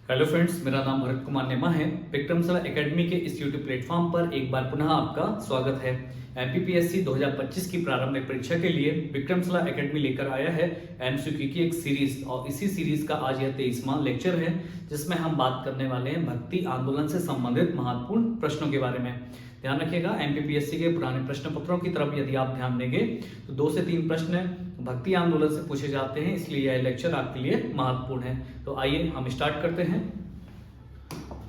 Hello friends, मेरा नाम भरत कुमार नेमा है। विक्रमशिला एकेडमी के इस यूट्यूब प्लेटफॉर्म पर एक बार पुनः आपका स्वागत है। एमपीपीएससी 2025 की प्रारंभिक परीक्षा के लिए विक्रमशिला एकेडमी लेकर आया है एमसीक्यू की एक सीरीज, और इसी सीरीज का आज यह 23वां लेक्चर है, जिसमें हम बात करने वाले हैं भक्ति आंदोलन से संबंधित महत्वपूर्ण प्रश्नों के बारे में। ध्यान रखिएगा, एमपीपीएससी के पुराने प्रश्न पत्रों की तरफ यदि आप ध्यान देंगे तो 2 से 3 प्रश्न भक्ति आंदोलन से पूछे जाते हैं, इसलिए यह लेक्चर आपके लिए महत्वपूर्ण है। तो आइए हम स्टार्ट करते हैं।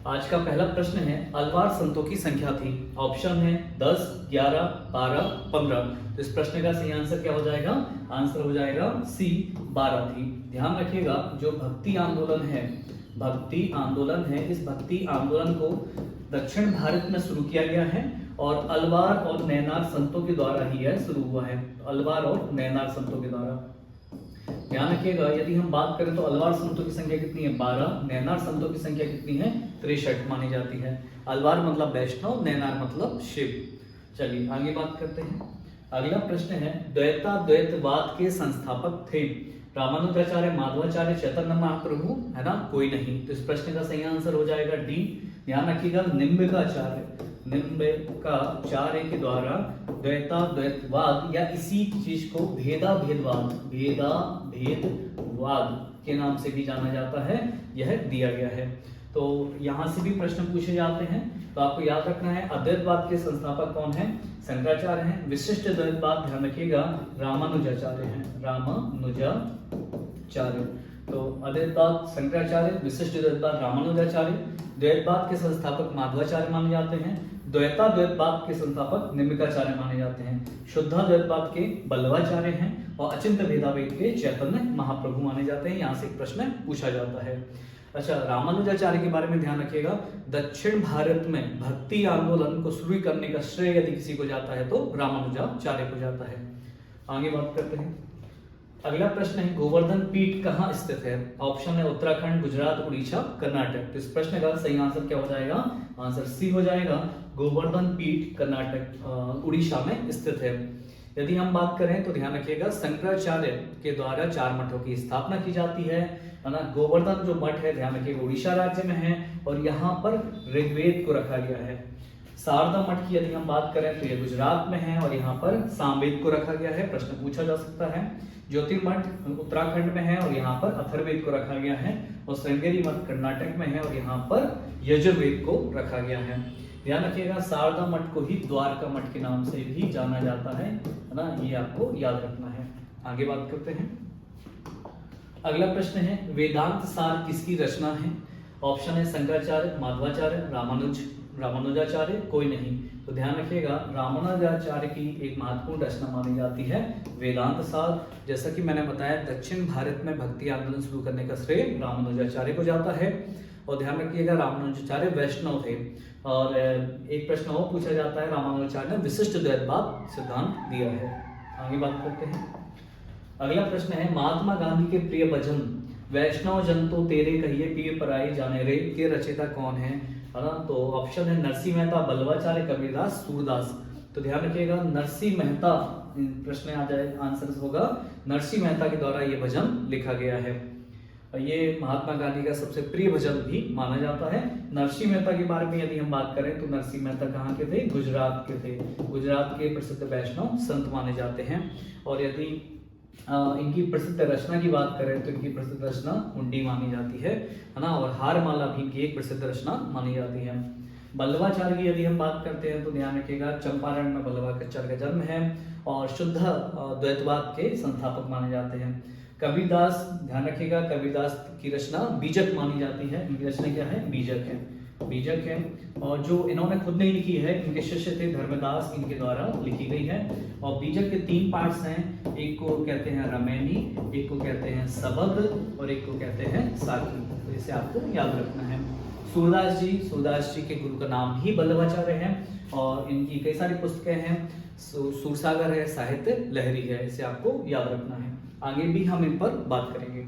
आज का पहला प्रश्न है, अलवार संतों की संख्या थी। ऑप्शन है 10, 11, 12, 15। तो इस प्रश्न का सही आंसर क्या हो जाएगा? आंसर हो जाएगा सी, 12 थी। ध्यान रखिएगा, जो भक्ति आंदोलन है, इस भक्ति आंदोलन को दक्षिण भारत में शुरू किया गया है और अलवार और नैनार संतों के द्वारा ही यह शुरू हुआ है। अलवार और नैनार संतों के द्वारा। ध्यान रखिएगा, यदि हम बात करें तो अलवार संतों की संख्या कितनी है? 12। नैनार संतों की संख्या कितनी है? 63 मानी जाती है। अलवार मतलब वैष्णव, नैनार मतलब शिव। चलिए आगे बात करते हैं। अगला प्रश्न है, द्वैतवाद के संस्थापक थे। रामानुजाचार्य, माधवाचार्य, चैतन्य महाप्रभु, है ना? कोई नहीं। तो इस प्रश्न का सही आंसर हो जाएगा डी। ध्यान रखिएगा, निम्बिकाचार्य के द्वारा द्वैतवाद या इसी चीज को भेदाभेदवाद के नाम से भी जाना जाता है, यह दिया गया है। तो यहां से भी प्रश्न पूछे जाते हैं, तो आपको याद रखना है अद्वैतवाद के संस्थापक कौन है? शंकराचार्य हैं। विशिष्ट द्वैतवाद, ध्यान रखिएगा, रामानुजाचार्य हैं। रामानुजाचार्य। तो अद्वैतवाद शंकराचार्य, विशिष्ट द्वैतवाद रामानुजाचार्य। द्वैतवाद के संस्थापक माधवाचार्य माने जाते हैं। द्वैतवाद के संस्थापक निम्बिकाचार्य माने जाते हैं। शुद्धाद्वैतवाद के बल्लवाचार्य हैं और अचिंत्य भेदाभेद के चैतन्य महाप्रभु माने जाते हैं। यहाँ से एक प्रश्न पूछा जाता है। अच्छा, रामानुजाचार्य के बारे में ध्यान रखिएगा, दक्षिण भारत में भक्ति आंदोलन को शुरू करने का श्रेय यदि किसी को जाता है तो रामानुजाचार्य को जाता है। आगे बात करते हैं। अगला प्रश्न है, गोवर्धन पीठ कहाँ स्थित है? ऑप्शन है उत्तराखंड, गुजरात, उड़ीसा, कर्नाटक। तो इस प्रश्न का सही आंसर क्या हो जाएगा? आंसर सी हो जाएगा। गोवर्धन पीठ कर्नाटक, उड़ीसा में स्थित है। यदि हम बात करें तो ध्यान रखिएगा, शंकराचार्य के द्वारा 4 मठों की स्थापना की जाती है ना? गोवर्धन जो मठ है, ध्यान रखिएगा, उड़ीसा राज्य में है और यहाँ पर ऋग्वेद को रखा गया है। शारदा मठ की यदि हम बात करें तो ये गुजरात में है और यहाँ पर सामवेद को रखा गया है। प्रश्न पूछा जा सकता है। ज्योतिर्मठ उत्तराखंड में है और यहाँ पर अथर्ववेद को रखा गया है। और श्रृंगेरी मठ कर्नाटक में है और यहाँ पर यजुर्वेद को रखा गया है। ध्यान रखिएगा, शारदा मठ को ही द्वारका मठ के नाम से भी जाना जाता है ना? ये आपको याद रखना है। आगे बात करते हैं। अगला प्रश्न है, वेदांत सार किसकी रचना है? ऑप्शन है शंकराचार्य, माधवाचार्य, रामानुजाचार्य, कोई नहीं। तो ध्यान रखिएगा, रामानुजाचार्य की एक महत्वपूर्ण रचना मानी जाती है वेदांत सार। जैसा कि मैंने बताया, दक्षिण भारत में भक्ति आंदोलन शुरू करने का श्रेय रामानुजाचार्य को जाता है। और ध्यान रखिएगा, रामानुजाचार्य वैष्णव थे। और एक प्रश्न और पूछा जाता है, रामानुजाचार्य ने विशिष्ट द्वैतवाद सिद्धांत दिया है। आगे बात करते हैं। अगला प्रश्न है, महात्मा गांधी के प्रिय भजन वैष्णव जन तो तेरे कहिए पीर पराई जाने रे के रचयिता कौन है ना? तो ऑप्शन है नरसिंह मेहता, बल्लवाचार्य, कबीरदास, सूरदास। तो ध्यान रखिएगा, नरसिंह मेहता प्रश्न आ जाए, आंसर होगा नरसिंह मेहता के द्वारा ये भजन लिखा गया है। ये महात्मा गांधी का सबसे प्रिय भजन भी माना जाता है। नरसिंह मेहता के बारे में यदि हम बात करें तो नरसिंह मेहता कहाँ के थे? गुजरात के थे। गुजरात के प्रसिद्ध वैष्णव संत माने जाते हैं। और यदि इनकी प्रसिद्ध रचना की बात करें तो इनकी प्रसिद्ध रचना हुंडी मानी जाती है ना? और हारमाला भी इनकी एक प्रसिद्ध रचना मानी जाती है। बल्लवाचार्य की यदि हम बात करते हैं तो ध्यान रखिएगा, चंपारण में बल्लवाचार्य का जन्म है और शुद्ध द्वैतवाद के संस्थापक माने जाते हैं। कबीरदास, ध्यान रखिएगा, कबीरदास की रचना बीजक मानी जाती है। इनकी रचना क्या है? बीजक है। और जो इन्होंने खुद नहीं लिखी है, इनके शिष्य थे धर्मदास, इनके द्वारा लिखी गई है। और बीजक के 3 पार्ट्स हैं, एक को कहते हैं रमैनी, एक को कहते हैं सबद और एक को कहते हैं साखी। तो इसे आपको याद रखना है। सूरदास जी के गुरु का नाम ही बल्लवाचार्य है और इनकी कई सारी पुस्तकें हैं। सूरसागर है, साहित्य लहरी है, इसे आपको याद रखना है। आगे भी हम इन पर बात करेंगे।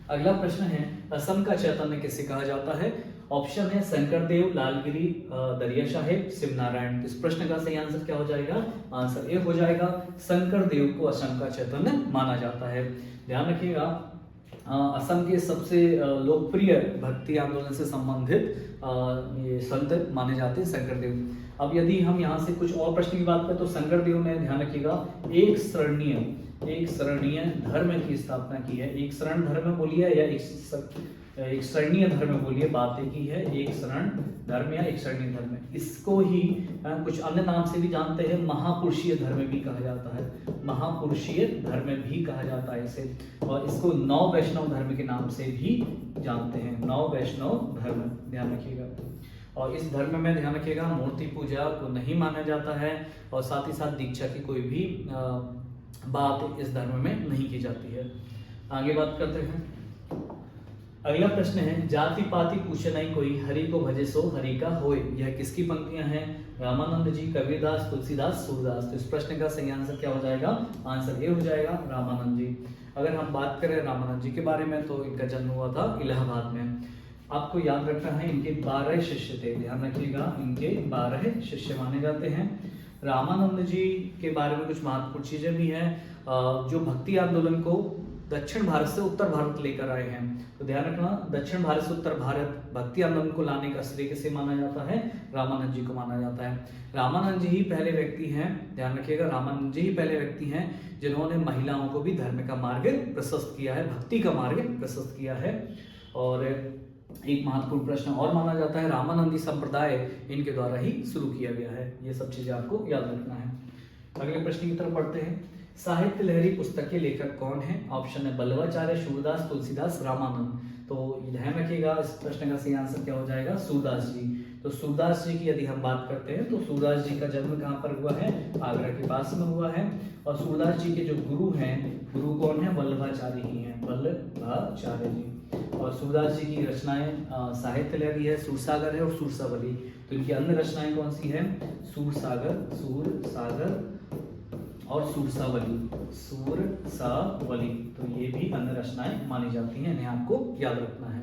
अगला प्रश्न है, असम का चैतन्य किसे कहा जाता है? ऑप्शन है शंकरदेव, लालगिरी, दरिया साहेब, शिवनारायण। इस प्रश्न का सही आंसर क्या हो जाएगा? आंसर ए हो जाएगा। शंकरदेव को असम का चैतन्य माना जाता है। ध्यान रखिएगा, असम के सबसे लोकप्रिय भक्ति आंदोलन से संबंधित ये संत माने जाते हैं शंकरदेव। अब यदि हम यहाँ से कुछ और प्रश्न की बात करें तो शंकरदेव ने, ध्यान रखिएगा, एक शरणीय धर्म की स्थापना की है। एक शरण धर्म बोलिए या एक शरणीय धर्म बोलिए, बात एक ही है। एक शरण धर्म या एक शरणीय धर्म, इसको ही कुछ अन्य नाम से भी जानते हैं, महापुरुषीय धर्म भी कहा जाता है। महापुरुषीय धर्म भी कहा जाता है इसे, और इसको नौ वैष्णव धर्म के नाम से भी जानते हैं। नौ वैष्णव धर्म, ध्यान रखिएगा। और इस धर्म में ध्यान रखिएगा मूर्ति पूजा को नहीं माना जाता है, और साथ ही साथ दीक्षा की कोई भी बात इस धर्म में नहीं की जाती है। आगे बात करते हैं। अगला प्रश्न है, जाति पाति पूछे नहीं कोई, हरि को भजे सो हरि का होए। यह किसकी पंक्तियां हैं? रामानंद जी, कबीरदास, तुलसीदास, सूरदास। तो इस प्रश्न का सही आंसर क्या हो जाएगा? आंसर ए हो जाएगा, रामानंद जी। अगर हम बात करें रामानंद जी के बारे में तो इनका जन्म हुआ था इलाहाबाद में। आपको याद रखना है इनके 12 शिष्य थे, ध्यान रखिएगा, इनके 12 शिष्य माने जाते हैं। रामानंद जी के बारे में कुछ महत्वपूर्ण चीजें भी हैं, जो भक्ति आंदोलन को दक्षिण भारत से उत्तर भारत लेकर आए हैं। तो ध्यान रखना, दक्षिण भारत से उत्तर भारत भक्ति आंदोलन को लाने का श्रेय किसे माना जाता है? रामानंद जी को माना जाता है। रामानंद जी ही पहले व्यक्ति हैं, ध्यान रखिएगा, रामानंद जी ही पहले व्यक्ति हैं जिन्होंने महिलाओं को भी धर्म का मार्ग प्रशस्त किया है, भक्ति का मार्ग प्रशस्त किया है। और एक महत्वपूर्ण प्रश्न और माना जाता है, रामानंदी संप्रदाय इनके द्वारा ही शुरू किया गया है। ये सब चीजें आपको याद रखना है। अगले प्रश्न की तरफ बढ़ते हैं। साहित्य लहरी पुस्तक के लेखक कौन है? ऑप्शन है बल्लवाचार्य, सूरदास, तुलसीदास, रामानंद। तो ध्यान रखिएगा, इस प्रश्न का सही आंसर क्या हो जाएगा? सूरदास जी। तो सूरदास जी की यदि हम बात करते हैं तो सूरदास जी का जन्म कहाँ पर हुआ है? आगरा के पास में हुआ है। और सूरदास जी के जो गुरु हैं, गुरु कौन है? वल्लभाचार्य ही हैं, वल्लभाचार्य जी। और सूरदास जी की रचनाएं साहित्य लहरी है, सूरसागर है और सूरसावली। तो इनकी अन्य रचनाएं कौन सी हैं? सूरसागर और सूरसावली। तो ये भी अन्य रचनाएं मानी जाती हैं, इन्हें आपको याद रखना है।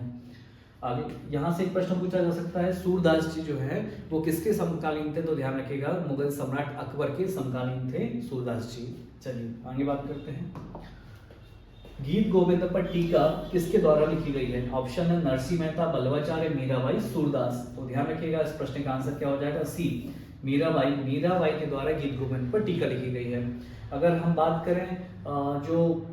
आगे यहाँ से एक प्रश्न पूछा जा सकता है, सूरदास जी जो है वो किसके समकालीन थे? तो ध्यान रखिएगा, मुगल सम्राट अकबर के समकालीन थे सूरदास जी। चलिए आगे बात करते हैं। गीत गोविंद पर टीका किसके द्वारा लिखी गई है? ऑप्शन है नरसिंह मेहता, बल्लवाचार्य, मीराबाई, सूरदास। तो ध्यान रखिएगा, इस प्रश्न का आंसर क्या हो जाएगा? सी, मीराबाई के द्वारा गीत गोविंद पर टीका लिखी गई है। अगर हम बात करें जो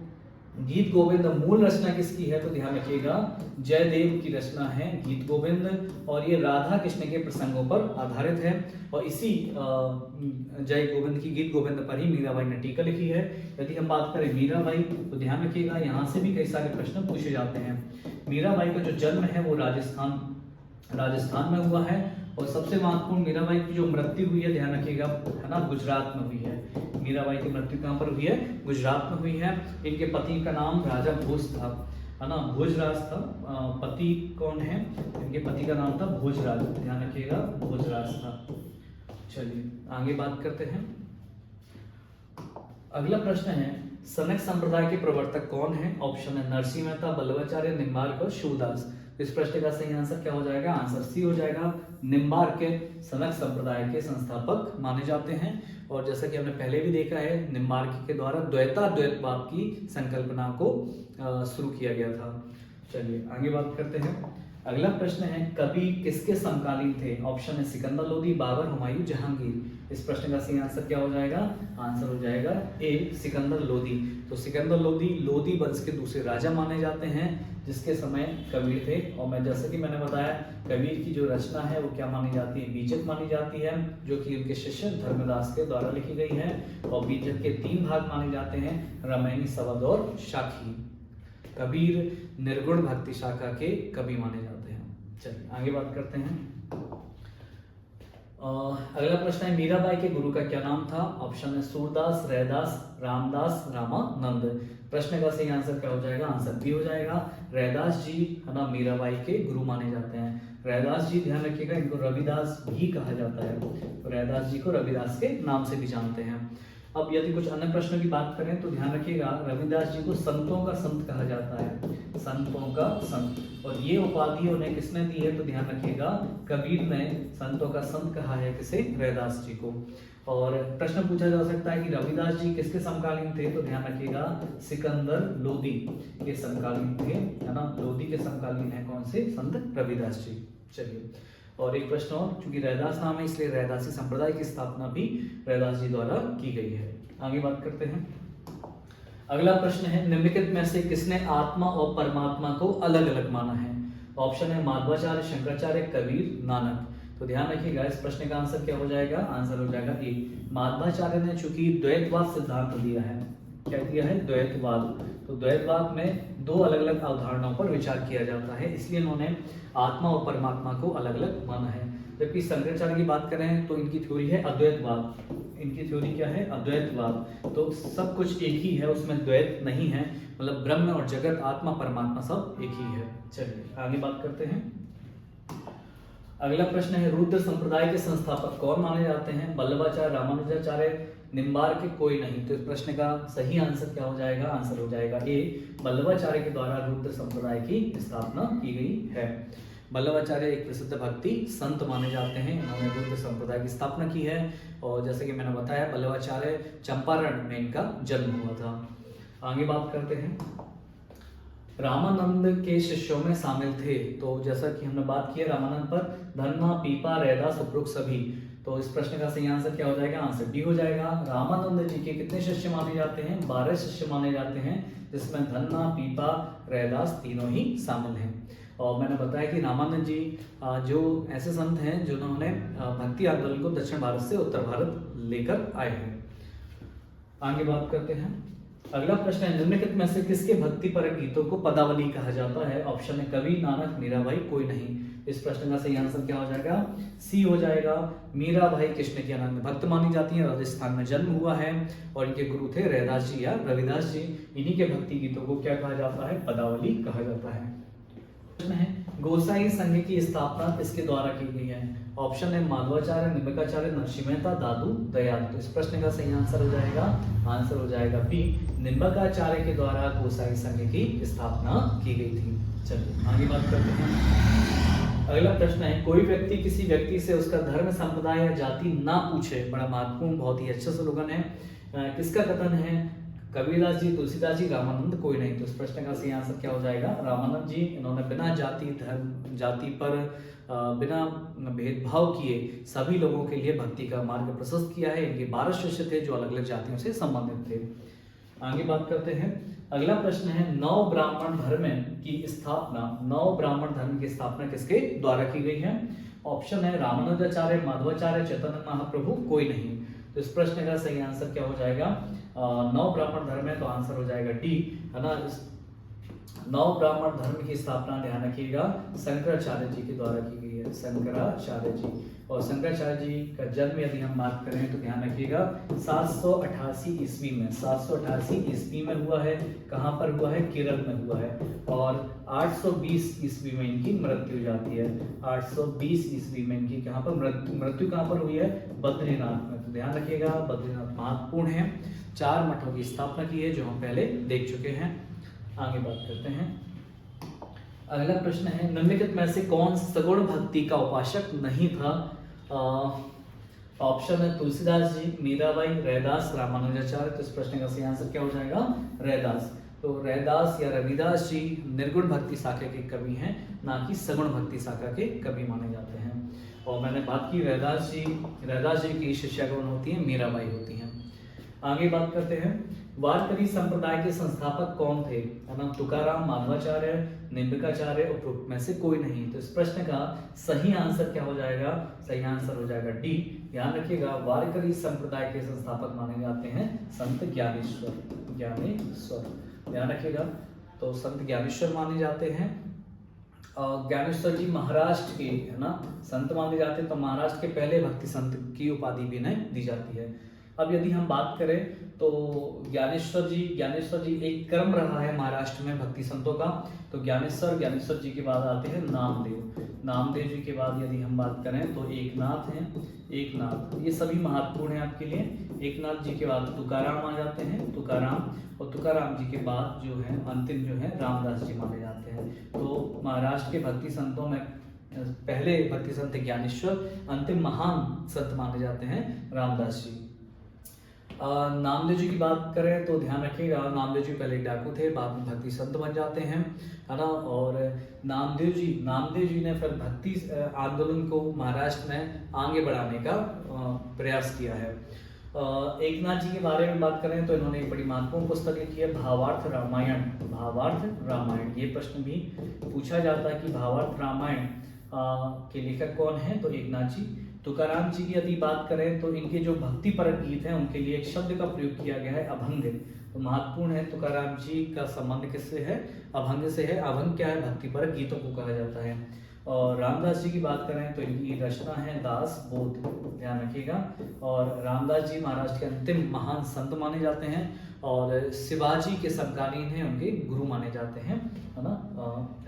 गीत गोविंद मूल रचना किसकी है, तो ध्यान रखिएगा जयदेव की रचना है गीत गोविंद, और ये राधा कृष्ण के प्रसंगों पर आधारित है। और इसी जय गोविंद की गीत गोविंद पर ही मीराबाई ने टीका लिखी है। यदि हम बात करें मीराबाई, तो ध्यान रखिएगा यहाँ से भी कई सारे प्रश्न पूछे जाते हैं। मीराबाई का जो जन्म है वो राजस्थान में हुआ है। और सबसे महत्वपूर्ण, मीराबाई की जो मृत्यु हुई है, ध्यान रखिएगा, है ना, गुजरात में हुई है। मीराबाई की मृत्यु कहाँ पर हुई है? गुजरात में हुई है। इनके पति का नाम राजा भोज था, है ना, भोजराज था। पति कौन है? इनके पति का नाम था भोजराज, ध्यान रखिएगा, भोजराज था। चलिए आगे बात करते हैं। अगला प्रश्न है, सनक संप्रदाय के प्रवर्तक कौन है? ऑप्शन है नरसिंह मेहता, बल्लवाचार्य, निम्बार्क और सूरदास। इस प्रश्न का सही आंसर क्या हो जाएगा? आंसर सी हो जाएगा, निम्बार्क के सनक संप्रदाय के संस्थापक माने जाते हैं। और जैसा कि हमने पहले भी देखा है, निम्बार्क के द्वारा द्वैतवाद की संकल्पना को शुरू किया गया था। चलिए आगे बात करते हैं। अगला प्रश्न है, कवि किसके समकालीन थे? ऑप्शन है सिकंदर लोदी, बाबर, हुमायूं, जहांगीर। इस प्रश्न का सही आंसर क्या हो जाएगा? आंसर हो जाएगा ए, सिकंदर लोदी। तो सिकंदर लोदी वंश के दूसरे राजा माने जाते हैं, जिसके समय कबीर थे। और मैं जैसे कि मैंने बताया, कबीर की जो रचना है वो क्या मानी जाती है? बीजक मानी जाती है, जो कि उनके शिष्य धर्मदास के द्वारा लिखी गई है। और बीजक के 3 भाग माने जाते हैं, रामायणी, सवद और शाखी। कबीर निर्गुण भक्ति शाखा के कवि माने जाते हैं। चलिए आगे बात करते हैं। अगला प्रश्न है, मीराबाई के गुरु का क्या नाम था? ऑप्शन है सूरदास, रैदास, रामदास, रामानंद। प्रश्न का सही आंसर क्या हो जाएगा? आंसर बी हो जाएगा, रैदास जी, है ना, मीराबाई के गुरु माने जाते हैं। रैदास जी, ध्यान रखिएगा, इनको रविदास भी कहा जाता है, तो रैदास जी को रविदास के नाम से भी जानते हैं। अब यदि कुछ अन्य प्रश्नों की बात करें तो ध्यान रखिएगा, रविदास जी को संतों का संत कहा जाता है। संतों का संत। और ये उपाधि उन्हें किसने दी है, तो ध्यान रखिएगा कबीर ने संतों का संत कहा है किसे, रैदास जी को। और प्रश्न पूछा जा सकता है कि रविदास जी किसके समकालीन थे, तो ध्यान रखिएगा सिकंदर लोदी के समकालीन थे, है ना। लोदी के समकालीन है कौन से, संत रविदास जी। चलिए और एक प्रश्न और, चूंकि रैदास नाम है इसलिए रैदासी संप्रदाय की स्थापना भी रैदास जी द्वारा की गई है। आगे बात करते हैं। अगला प्रश्न है, निम्नलिखित में से किसने आत्मा और परमात्मा को अलग अलग माना है। ऑप्शन है माधवाचार्य, शंकराचार्य, कबीर, नानक। तो ध्यान रखिएगा इस प्रश्न का आंसर क्या हो जाएगा, आंसर हो जाएगा ए। माधवाचार्य ने चूंकि द्वैतवाद सिद्धांत दिया है, क्या दिया है, द्वैतवाद। तो द्वैतवाद में दो अलग अलग अवधारणाओं पर विचार किया जाता है, इसलिए इन्होंने आत्मा और परमात्मा को अलग अलग माना है। जबकि शंकराचार्य की बात करें तो इनकी थ्योरी है अद्वैतवाद। इनकी थ्योरी क्या है, अद्वैतवाद। तो सब कुछ एक ही है, उसमें द्वैत नहीं है, मतलब ब्रह्म और जगत, आत्मा परमात्मा सब एक ही है। चलिए आगे बात करते हैं। अगला प्रश्न है, रुद्र संप्रदाय के संस्थापक कौन माने जाते हैं। वल्लभाचार्य, रामानुजाचार्य, निम्बार्क, कोई नहीं। तो इस प्रश्न का सही आंसर क्या हो जाएगा, आंसर हो जाएगा ए। वल्लभाचार्य के द्वारा रुद्र संप्रदाय की स्थापना की गई है। वल्लभाचार्य एक प्रसिद्ध भक्ति संत माने जाते हैं, इन्होंने रुद्र संप्रदाय की स्थापना की है। और जैसे कि मैंने बताया वल्लभाचार्य चंपारण में इनका जन्म हुआ था। आगे बात करते हैं। रामानंद के शिष्यों में शामिल थे, तो जैसा कि हमने बात की है रामानंद पर, धन्ना, पीपा, रैदास, उपरोक्त सभी। तो इस प्रश्न का सही आंसर क्या हो जाएगा, आंसर डी हो जाएगा। रामानंद जी के कितने शिष्य माने जाते हैं, 12 शिष्य माने जाते हैं, जिसमें धन्ना, पीपा, रैदास तीनों ही शामिल हैं। और मैंने बताया कि रामानंद जी जो ऐसे संत हैं जिन्होंने भक्ति आंदोलन को दक्षिण भारत से उत्तर भारत लेकर आए हैं। आगे बात करते हैं। अगला प्रश्न है, निम्नलिखित में से किसके भक्ति पर गीतों को पदावली कहा जाता है। ऑप्शन है कबीर, नानक, मीराबाई, कोई नहीं। इस प्रश्न का सही आंसर क्या हो जाएगा, सी हो जाएगा। मीराबाई कृष्ण की अनन्य भक्त मानी जाती है, राजस्थान में जन्म हुआ है और इनके गुरु थे रैदास जी या रविदास जी। इन्हीं के भक्ति गीतों को क्या कहा जाता है, पदावली कहा जाता है। प्रश्न है, गोसाई संघ की स्थापना किसके द्वारा की गई है। ऑप्शन है माधवाचार्य, निम्बकाचार्य, नरसिंह मेहता, दादू दयाल। तो इस प्रश्न का सही आंसर हो जाएगा, आंसर हो जाएगा बी, निम्बकाचार्य के द्वारा गोसाई संघ की स्थापना की गई थी। चलिए आगे बात करते हैं। अगला प्रश्न है, कोई व्यक्ति किसी व्यक्ति से उसका धर्म, संप्रदाय या जाति ना पूछे। बड़ा महत्वपूर्ण, बहुत ही अच्छा स्लोगन है। किसका कथन है, कबीरदास जी, तुलसीदास जी, रामानंद, कोई नहीं। तो इस प्रश्न का सही आंसर क्या हो जाएगा, रामानंद जी। इन्होंने बिना जाति धर्म जाति पर बिना भेदभाव किए सभी लोगों के लिए भक्ति का मार्ग प्रशस्त किया है। इनके 12 शिष्य थे जो अलग अलग जातियों से संबंधित थे। आगे बात करते हैं। अगला प्रश्न है, नौ ब्राह्मण धर्म की स्थापना किसके द्वारा की गई है। ऑप्शन है रामानुजाचार्य, माधवाचार्य, चैतन्य महाप्रभु, कोई नहीं। तो इस प्रश्न का सही आंसर क्या हो जाएगा, 9 ब्राह्मण धर्म है, तो आंसर हो जाएगा डी, है ना। 9 ब्राह्मण धर्म की स्थापना ध्यान रखिएगा शंकराचार्य जी के द्वारा की गई है, शंकराचार्य जी। और शंकराचार्य जी का जन्म यदि हम बात करें तो ध्यान रखिएगा 788 ईस्वी में, 788 ईस्वी में हुआ है। कहाँ पर हुआ है, केरल में हुआ है। और 820 ईस्वी में इनकी मृत्यु हो जाती है। 820 ईस्वी में इनकी कहाँ पर मृत्यु कहाँ पर हुई है, बद्रीनाथ में। तो ध्यान रखिएगा बद्रीनाथ महत्वपूर्ण है। 4 मठों की स्थापना की है जो हम पहले देख चुके हैं। आगे बात करते हैं। अगला प्रश्न है, निम्नलिखित में से कौन सगुण भक्ति का उपासक नहीं था। ऑप्शन है तुलसीदास जी, मीराबाई, रैदास, रामानुजाचार्य। तो इस प्रश्न का सही आंसर क्या हो जाएगा, रैदास। तो रैदास या रविदास जी निर्गुण भक्ति शाखा के कवि हैं, ना कि सगुण भक्ति शाखा के कवि माने जाते हैं। और मैंने बात की रैदास जी की शिष्या कौन होती है, मीराबाई होती हैं। आगे बात करते हैं, वारकरी संप्रदाय के संस्थापक कौन थे। तुकाराम, माधवाचार्य, निम्बकाचार्य, उपरोक्त में से कोई नहीं। तो इस प्रश्न का सही आंसर क्या हो जाएगा, सही आंसर हो जाएगा डी। ध्यान रखिएगा वारकरी संप्रदाय के संस्थापक माने जाते हैं संत ज्ञानेश्वर। ध्यान रखिएगा, तो संत ज्ञानेश्वर माने जाते हैं। ज्ञानेश्वर जी महाराष्ट्र के, है ना, संत माने जाते हैं। तो महाराष्ट्र के पहले भक्ति संत की उपाधि भी इन्हें दी जाती है। अब यदि हम बात करें तो ज्ञानेश्वर जी एक क्रम रहा है महाराष्ट्र में भक्ति संतों का। तो ज्ञानेश्वर जी के बाद आते हैं नामदेव जी के बाद यदि हम बात करें तो एकनाथ, ये सभी महत्वपूर्ण है आपके लिए। एकनाथ जी के बाद तुकाराम आ जाते हैं, और तुकाराम जी के बाद जो है अंतिम जो है रामदास जी माने जाते हैं। तो महाराष्ट्र के भक्ति संतों में पहले भक्ति संत ज्ञानेश्वर, अंतिम महान संत माने जाते हैं रामदास जी। नामदेव जी की बात करें तो ध्यान रखिएगा, नामदेव जी पहले डाकू थे, बाद में भक्ति संत बन जाते हैं, है ना। और नामदेव जी ने फिर भक्ति आंदोलन को महाराष्ट्र में आगे बढ़ाने का प्रयास किया है। एकनाथ जी के बारे में बात करें तो इन्होंने एक बड़ी महत्वपूर्ण पुस्तक लिखी है भावार्थ रामायण। ये प्रश्न भी पूछा जाता है कि भावार्थ रामायण के लेखक कौन है, तो एकनाथ जी। तुकाराम जी की यदि बात करें तो इनके जो भक्ति परक गीत हैं उनके लिए एक शब्द का प्रयोग किया गया है अभंग। तो महत्वपूर्ण है, तुकाराम जी का संबंध किससे है, अभंग से है। अभंग क्या है, भक्ति परक गीतों को कहा जाता है। और रामदास जी की बात करें तो इनकी रचना है दास बोध, ध्यान रखिएगा। और रामदास जी महाराष्ट्र के अंतिम महान संत माने जाते हैं और शिवाजी के समकालीन हैं, उनके गुरु माने जाते हैं, है ना,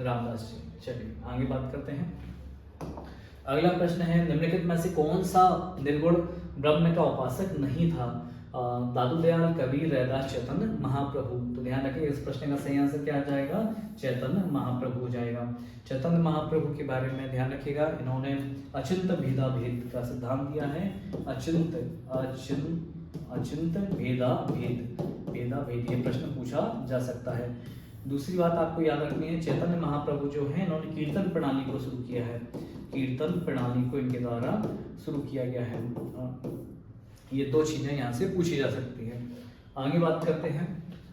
रामदास जी। चलिए आगे बात करते हैं। अगला प्रश्न है, निम्नलिखित में से कौन सा निर्गुण ब्रह्म का उपासक नहीं था? दादू दयाल, कबीर, रैदास, चैतन्य महाप्रभु। तो ध्यान रखिए इस प्रश्न का सही आंसर क्या आ जाएगा, चैतन्य महाप्रभु हो जाएगा। चैतन्य महाप्रभु के बारे में ध्यान रखिएगा, इन्होंने अचिंत भेदा भेद का सिद्धांत दिया है। अचिंत भेदा भेद, ये प्रश्न पूछा जा सकता है। दूसरी बात आपको याद रखनी है, चैतन्य महाप्रभु जो है इन्होंने कीर्तन प्रणाली को शुरू किया है, कीर्तन प्रणाली को इनके द्वारा शुरू किया गया है। ये दो चीजें यहाँ से पूछी जा सकती है। आगे बात करते हैं।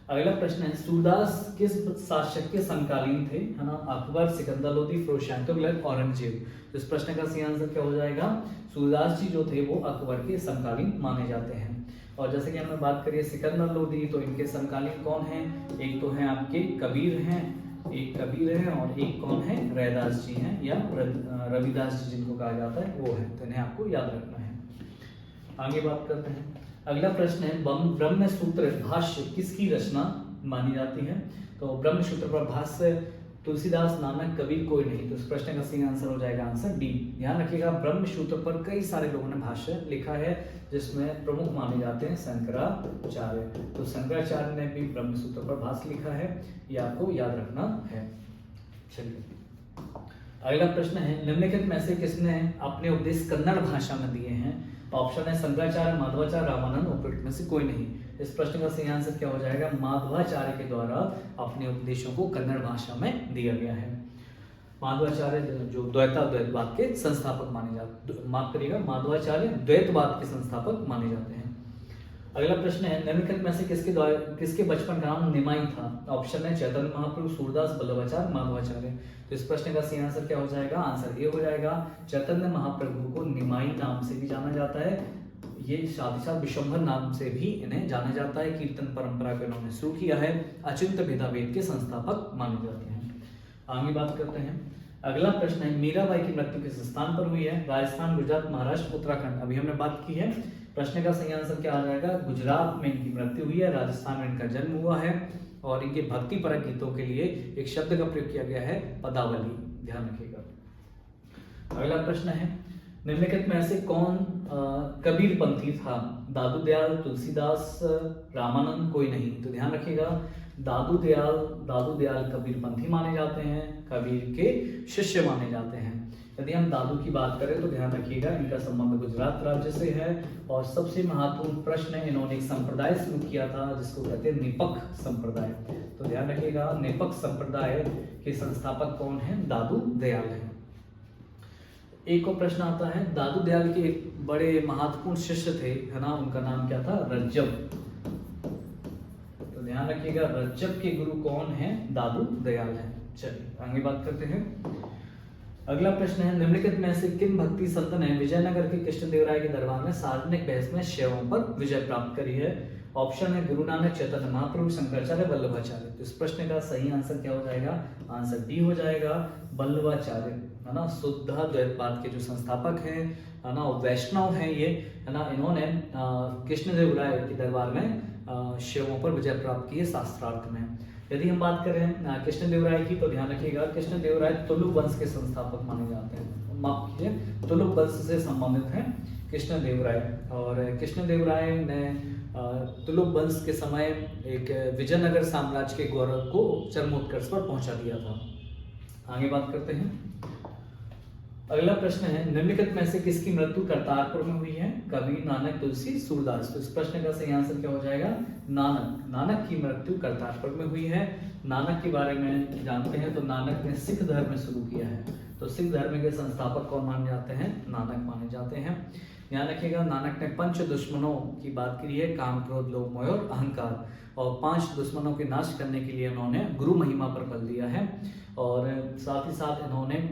अगला प्रश्न है, सूरदास किस शासक के समकालीन थे, है ना? अकबर, सिकंदर लोदी, फिरोज शाह तुगलक, औरंगजेब। इस प्रश्न का सही आंसर क्या हो जाएगा, सूरदास जी जो थे वो अकबर के समकालीन माने जाते हैं। और जैसे कि हमने बात करी सिकंदर लोदी, तो इनके समकालीन कौन है, एक तो हैं आपके कबीर हैं, और एक कौन है, रैदास जी हैं या रविदास जी जिनको कहा जाता है वो है। तो इन्हें आपको याद रखना है। आगे बात करते हैं। अगला प्रश्न है, ब्रह्म सूत्र भाष्य किसकी रचना मानी जाती है? तो ब्रह्म सूत्र पर भाष्य तुलसीदास नामक कवि कोई नहीं। तो इस प्रश्न का सही आंसर हो जाएगा आंसर डी। ध्यान रखिएगा, ब्रह्म सूत्र पर कई सारे लोगों ने भाष्य लिखा है, जिसमें प्रमुख माने जाते हैं शंकराचार्य। तो शंकराचार्य ने भी ब्रह्म सूत्र पर भाष्य लिखा है, ये आपको याद रखना है। चलिए अगला प्रश्न है, निम्नलिखित में से किसने अपने उपदेश कन्नड़ भाषा में दिए हैं? ऑप्शन है शंकराचार्य, माधवाचार्य, रामानंद, उपरोक्त में से कोई नहीं। इस प्रश्न का सही आंसर क्या हो जाएगा, माधवाचार्य के द्वारा अपने उपदेशों को कन्नड़ भाषा में दिया गया है। माधवाचार्य जो द्वैतवाद के संस्थापक माने जाते, माफ करिएगा, माधवाचार्य द्वैतवाद के संस्थापक माने जाते हैं। अगला प्रश्न है, निम्नलिखित में से किसके बचपन का नाम निमाई था? ऑप्शन है चैतन्य महाप्रभु, सूरदास, वल्लभाचार्य, माधवाचार्य। तो इस प्रश्न का सही आंसर क्या हो जाएगा, आंसर ए हो जाएगा। चैतन्य महाप्रभु को निमाई नाम से भी जाना जाता है, ये साथ ही साथ विश्वंभर नाम से भी इन्हें जाना जाता है। कीर्तन परंपरा को इन्होंने शुरू किया है, अचिंत भेदाभेद के संस्थापक माने जाते हैं। आगे बात करते हैं। अगला प्रश्न है, मीराबाई की मृत्यु किस स्थान पर हुई है? राजस्थान, गुजरात, महाराष्ट्र, उत्तराखंड। अभी हमने बात की है। प्रश्न का सही आंसर क्या आ जाएगा, गुजरात में इनकी मृत्यु हुई है, राजस्थान में इनका जन्म हुआ है। और इनके भक्ति परक गीतों के लिए एक शब्द का प्रयोग किया गया है, पदावली। ध्यान रखिएगा। अगला प्रश्न है, निम्नलिखित में से कौन कबीरपंथी था? दादू दयाल, तुलसीदास, रामानंद, कोई नहीं। तो ध्यान रखिएगा, दादू दयाल कबीरपंथी माने जाते हैं, कबीर के शिष्य माने जाते हैं। यदि हम दादू की बात करें तो ध्यान रखिएगा, इनका संबंध गुजरात राज्य से है। और सबसे महत्वपूर्ण प्रश्न है, इन्होंने एक संप्रदाय शुरू किया था जिसको कहते हैं निपक संप्रदाय। तो ध्यान रखिएगा, निपक संप्रदाय के संस्थापक कौन है? दादू दयाल है। एक और प्रश्न आता है, दादू दयाल के एक बड़े महत्वपूर्ण शिष्य थे, है ना, उनका नाम क्या था? रज्जब। तो ध्यान रखिएगा, रज्जब के गुरु कौन है? दादू दयाल है। चलिए आगे बात करते हैं। अगला प्रश्न है, निम्नलिखित में से किन भक्ति संत ने विजयनगर के कृष्णदेवराय के दरबार में सार्वजनिक बहस में शैवों पर विजय प्राप्त करी है? ऑप्शन है गुरु नानक, चैतन्य महाप्रभु, शंकराचार्य, वल्लभाचार्य। तो इस प्रश्न का सही आंसर क्या हो जाएगा, आंसर डी हो जाएगा, वल्लभाचार्य, है ना। शुद्ध द्वैतवाद के जो संस्थापक हैं, है ना, वैष्णव हैं ये, है ना। इन्होंने कृष्णदेव राय के दरबार में शिवों पर विजय प्राप्त की है शास्त्रार्थ में। यदि हम बात करें कृष्णदेव राय की, तो ध्यान रखिएगा कृष्णदेव राय तुलुक वंश के संस्थापक माने जाते हैं, माफ कीजिए तुलुक वंश से संबंधित हैं कृष्णदेव राय। और कृष्णदेव राय ने तुलुक वंश के समय एक विजयनगर साम्राज्य के गौरव को चरमोत्कर्ष पर पहुंचा दिया था। आगे बात करते हैं। अगला प्रश्न है, निम्नलिखित में से किसकी मृत्यु करतारपुर में हुई है? कबीर, नानक, तुलसी, सूरदास। तो इस प्रश्न का सही आंसर क्या हो जाएगा? नानक। नानक की मृत्यु करतारपुर में हुई है। नानक के बारे में जानते हैं तो नानक ने सिख धर्म में शुरू किया है। तो सिख धर्म के संस्थापक कौन माने जाते हैं? नानक माने जाते हैं। ध्यान रखिएगा, नानक ने 5 दुश्मनों की बात करी है, काम, क्रोध, लोभ, मोह और अहंकार। और 5 दुश्मनों के नाश करने के लिए इन्होंने गुरु महिमा पर बल दिया है। और साथ ही साथ इन्होंने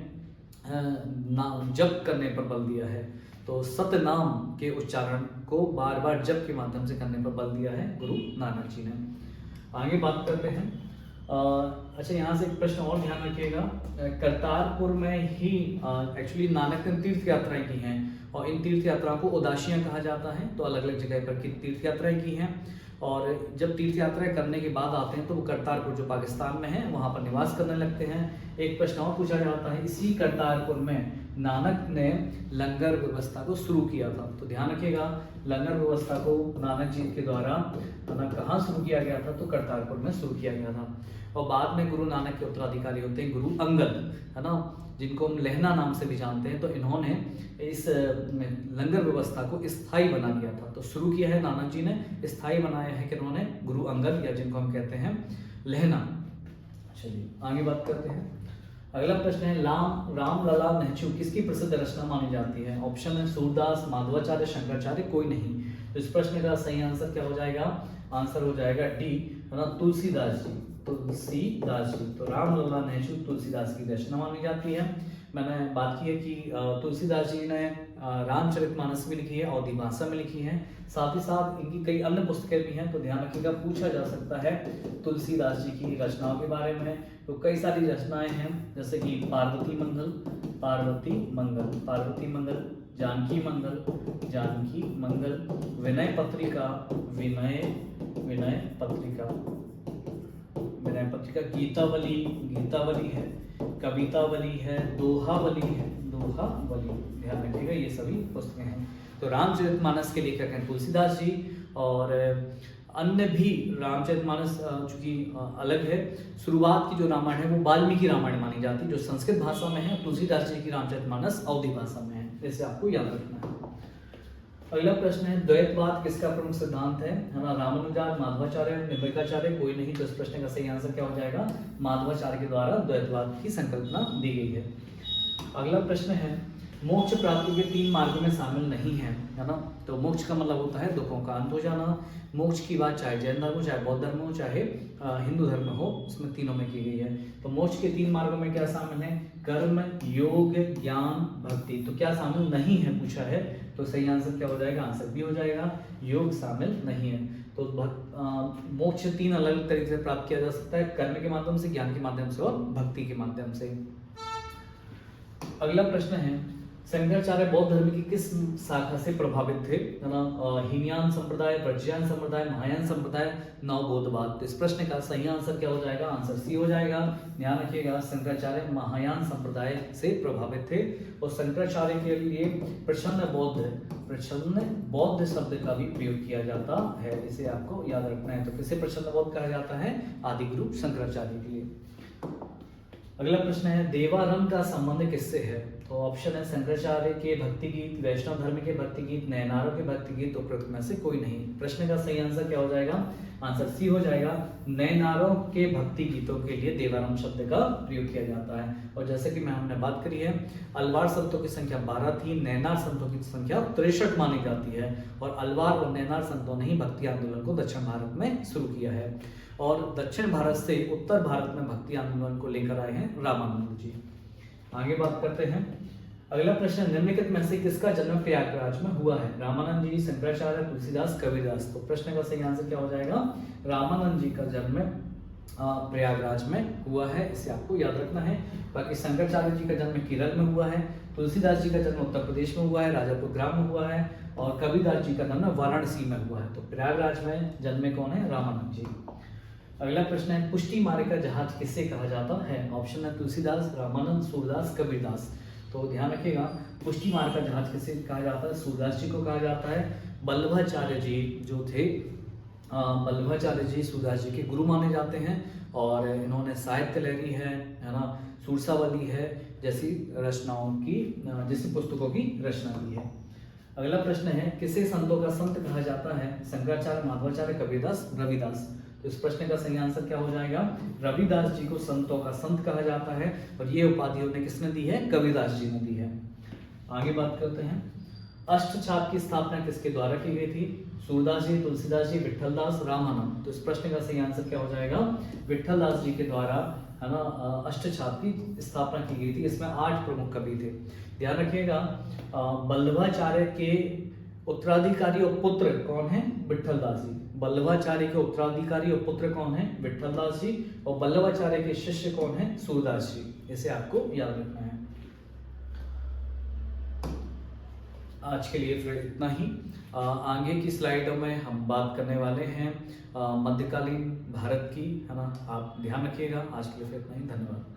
नाम जप करने पर बल दिया है। तो सतनाम के उच्चारण को बार बार जप के माध्यम से करने पर बल दिया है गुरु नानक जी ने। आगे बात करते हैं। अच्छा, यहाँ से एक प्रश्न और ध्यान रखिएगा, करतारपुर में ही एक्चुअली नानक ने तीर्थ यात्राएं की हैं, और इन तीर्थ यात्राओं को उदासियां कहा जाता है। तो अलग अलग जगह पर की तीर्थ यात्राएं की हैं, और जब तीर्थ यात्राएं करने के बाद आते हैं तो वो करतारपुर जो पाकिस्तान में है वहाँ पर निवास करने लगते हैं। एक प्रश्न और पूछा जाता है, इसी करतारपुर में नानक ने लंगर व्यवस्था को शुरू किया था। तो ध्यान रखिएगा, लंगर व्यवस्था को नानक जी के द्वारा कहाँ शुरू किया गया था? तो करतारपुर में शुरू किया गया था। और बाद में गुरु नानक के उत्तराधिकारी होते हैं गुरु अंगद, है ना, जिनको हम लहना नाम से भी जानते हैं। तो इन्होंने इस लंगर व्यवस्था को स्थायी बना दिया था। तो शुरू किया है नानक जी ने, स्थायी बनाया है कि इन्होंने गुरु अंगद, या जिनको हम कहते हैं लहना। चलिए आगे बात करते हैं। अगला प्रश्न है, राम लला नेचू किसकी प्रसिद्ध रचना मानी जाती है? ऑप्शन है सूरदास, माधवाचार्य, शंकराचार्य, कोई नहीं। तो इस प्रश्न का सही आंसर क्या हो जाएगा? आंसर हो जाएगा डी, है ना, तुलसीदास जी। तुलसीदास जी। तो राम लला नेचू तुलसीदास की रचना मानी जाती है। मैंने बात की है कि तुलसीदास जी ने रामचरितमानस भी लिखी है, अवधी भाषा में लिखी है। साथ ही साथ इनकी कई अन्य पुस्तकें भी हैं। तो ध्यान रखिएगा, पूछा जा सकता है तुलसीदास जी की रचनाओं के बारे में। तो कई सारी रचनाएं हैं, जैसे कि पार्वती मंगल, पार्वती मंगल, पार्वती मंगल, जानकी मंगल, जानकी मंगल, विनय पत्रिका, विनय पत्रिका, विनय पत्रिका, गीतावली, गीतावली है, कवितावली है, दोहावली है, दोहावली। ध्यान रखिएगा, ये सभी पुस्तकें हैं। तो रामचरितमानस के लेखक हैं तुलसीदास जी। और अन्य भी रामचरितमानस चूंकि अलग है, शुरुआत की जो रामायण है वो वाल्मीकि रामायण मानी जाती है, जो संस्कृत भाषा में है। तुलसीदास जी की रामचरितमानस अवधी भाषा में है, इसे आपको याद रखना है। अगला प्रश्न है, द्वैतवाद किसका प्रमुख सिद्धांत है? ना, रामानुजाचार्य, माधवाचार्य, निर्भयकाचार्य, कोई नहीं। तो इस प्रश्न का सही आंसर क्या हो जाएगा? माधवाचार्य के द्वारा द्वैतवाद की संकल्पना दी गई है। अगला प्रश्न है, मोक्ष प्राप्ति के 3 मार्गों में शामिल नहीं है ना। तो मोक्ष का मतलब होता है दुखों का अंत हो जाना। मोक्ष की बात चाहे जैन धर्म हो, चाहे बौद्ध धर्म हो, चाहे हिंदू धर्म हो, उसमें तीनों में की गई है। तो मोक्ष के 3 मार्गों में क्या शामिल है? कर्म, योग, ज्ञान, भक्ति। तो क्या शामिल नहीं है पूछा है, तो सही आंसर क्या हो जाएगा? आंसर भी हो जाएगा, योग शामिल नहीं है। तो मोक्ष 3 अलग तरीके से प्राप्त किया जा सकता है, कर्म के माध्यम से, ज्ञान के माध्यम से और भक्ति के माध्यम से। अगला प्रश्न है, शंकराचार्य बौद्ध धर्म की किस शाखा से प्रभावित थे? हीनयान संप्रदाय, वज्रयान संप्रदाय, महायान संप्रदाय, नवबोधवाद। तो इस प्रश्न का सही आंसर क्या हो जाएगा? आंसर सी हो जाएगा। ध्यान रखिएगा, शंकराचार्य महायान संप्रदाय से प्रभावित थे। और शंकराचार्य के लिए प्रच्छन्न बौद्ध शब्द का भी प्रयोग किया जाता है, इसे आपको याद रखना है। तो किसे प्रच्छन्न बौद्ध कहा जाता है? आदि गुरु शंकराचार्य के लिए। अगला प्रश्न है, देवारंभ का संबंध किससे है? तो ऑप्शन है शंकराचार्य के भक्ति गीत, वैष्णव धर्म के भक्ति गीत, नयनारों के भक्ति गीत, उपरोक्त में से कोई नहीं। प्रश्न का सही आंसर क्या हो जाएगा? आंसर सी हो जाएगा। नयनारों के भक्ति गीतों के लिए देवारंभ शब्द का प्रयोग किया जाता है। और जैसे कि हमने बात करी है, अलवार संतों की संख्या 12 थी, नयनार संतों की संख्या 63 मानी जाती है। और अलवार और नयनार संतों ने ही भक्ति आंदोलन को दक्षिण भारत में शुरू किया है। और दक्षिण भारत से उत्तर भारत में भक्ति आंदोलन को लेकर आए हैं रामानंद जी। आगे बात करते हैं। अगला प्रश्न, निम्नलिखित में से किसका जन्म प्रयागराज में हुआ है? रामानंद जी, शंकराचार्य, तुलसीदास, कबीरदास। तो प्रश्न का सही आंसर क्या हो जाएगा? रामानंद जी का जन्म प्रयागराज में हुआ है, इसे आपको याद रखना है। बाकी शंकराचार्य जी का जन्म केरल में हुआ है, तुलसीदास जी का जन्म उत्तर प्रदेश में हुआ है, राजापुर ग्राम में हुआ है, और कबीरदास जी का जन्म वाराणसी में हुआ है। तो प्रयागराज में जन्मे कौन है? रामानंद जी। अगला प्रश्न है, पुष्टि मार्ग का जहाज किसे कहा जाता है? ऑप्शन है तुलसीदास, रामानंद, सूरदास, कबीरदास। तो ध्यान रखिएगा, पुष्टि मार्ग का जहाज किसे कहा जाता है? सूरदास जी को कहा जाता है। वल्लभाचार्य जी जो थे, वल्लभाचार्य जी सूरदास जी के गुरु माने जाते हैं, और इन्होंने साहित्य लहरी है ना, सुरसावली है जैसी रचनाओं की, जैसी पुस्तकों की रचना की है। अगला प्रश्न है, किसे संतों का संत कहा जाता है? शंकराचार्य, माधवाचार्य, कबीरदास, रविदास। तो इस प्रश्न का सही आंसर क्या हो जाएगा? रविदास जी को संतों का संत कहा जाता है, और ये उपाधि उन्हें किसने दी है? कबीरदास जी ने दी है। आगे बात करते हैं, अष्टछाप की स्थापना किसके द्वारा की गई थी? सूरदास जी, तुलसीदास जी, विठलदास, रामानंद। तो इस प्रश्न का सही आंसर क्या हो जाएगा? विठलदास जी के द्वारा, है ना, अष्टछाप की स्थापना की गई थी। इसमें 8 प्रमुख कवि थे। ध्यान रखिएगा, वल्लभाचार्य के उत्तराधिकारी और पुत्र कौन है? विठलदास जी। वल्लभाचार्य के उत्तराधिकारी और पुत्र कौन है? विठलदास जी। और वल्लभाचार्य के शिष्य कौन है? सूरदास जी। इसे आपको याद रखना है। आज के लिए फिर इतना ही। आगे की स्लाइडों में हम बात करने वाले हैं मध्यकालीन भारत की, है ना। आप ध्यान रखिएगा। आज के लिए फिर इतना ही। धन्यवाद।